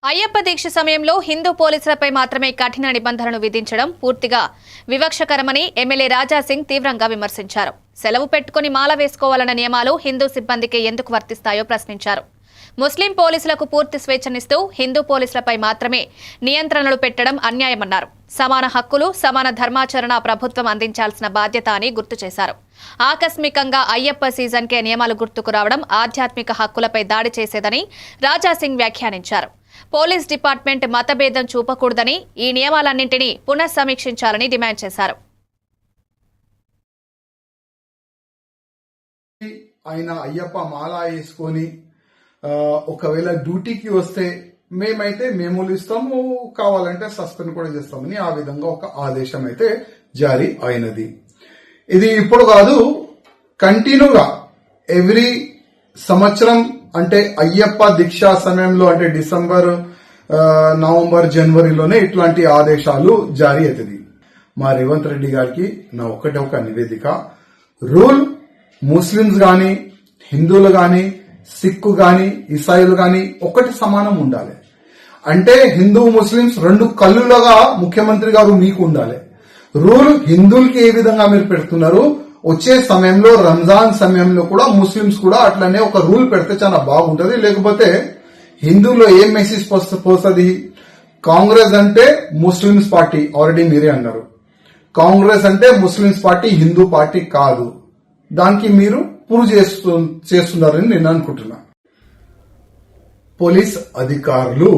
అయ్యప్ప దీక్ష సమయంలో హిందూ పోలీసులపై మాత్రమే కఠిన నిబంధనలు విధించడం పూర్తిగా వివక్షకరమని ఎమ్మెల్యే రాజాసింగ్ తీవ్రంగా విమర్శించారు. సెలవు పెట్టుకుని మాల వేసుకోవాలన్న నియమాలు హిందూ సిబ్బందికి ఎందుకు వర్తిస్తాయో ప్రశ్నించారు. ముస్లిం పోలీసులకు పూర్తి స్వేచ్ఛనిస్తూ హిందూ పోలీసులపై మాత్రమే నియంత్రణలు పెట్టడం అన్యాయమన్నారు. సమాన హక్కులు, సమాన ధర్మాచరణ ప్రభుత్వం అందించాల్సిన బాధ్యత అని గుర్తు చేశారు. ఆకస్మికంగా అయ్యప్ప సీజన్కే నియమాలు గుర్తుకు రావడం ఆధ్యాత్మిక హక్కులపై దాడి చేసేదని రాజాసింగ్ వ్యాఖ్యానించారు. పోలీస్ డిపార్ట్మెంట్ మతభేదం చూపకూడదని, ఈ నియమాలన్నింటినీ పునఃసమీక్షించాలని డిమాండ్ చేశారు. ఆయన అయ్యప్ప మాల వేసుకొని ఒకవేళ డ్యూటీకి వస్తే మేమైతే మెమోలు ఇస్తాము, కావాలంటే సస్పెండ్ కూడా చేస్తామని ఆ విధంగా ఒక ఆదేశం అయితే జారీ అయినది. ఇది ఇప్పుడు కాదు, కంటిన్యూగా ఎవ్రీ సంవత్సరం అంటే అయ్యప్ప దీక్షా సమయంలో అంటే డిసెంబర్, నవంబర్, జనవరిలోనే ఇట్లాంటి ఆదేశాలు జారీ అవుతుంది. మా రేవంత్ రెడ్డి గారికి నా ఒకటే ఒక నివేదిక, రూల్ ముస్లింస్ గాని, హిందువులు గాని, సిక్కు గాని, ఇసాయిలు గాని ఒకటి సమానం ఉండాలి. అంటే హిందూ ముస్లింస్ రెండు కళ్ళులుగా ముఖ్యమంత్రి గారు మీకు ఉండాలి. రూల్ హిందువులకి ఏ విధంగా మీరు పెడుతున్నారు, వచ్చే సమయంలో రంజాన్ సమయంలో కూడా ముస్లింస్ కూడా అట్లనే ఒక రూల్ పెడితే చాలా బాగుంటది. లేకపోతే హిందువుల్లో ఏం మెసేజ్ పోస్తుంది, కాంగ్రెస్ అంటే ముస్లింస్ పార్టీ, ఆల్రెడీ మీరే అన్నారు. కాంగ్రెస్ అంటే ముస్లింస్ పార్టీ, హిందూ పార్టీ కాదు. దానికి మీరు ప్రూవ్ చేస్తున్నారని నేను అనుకుంటున్నా. పోలీస్ అధికారులు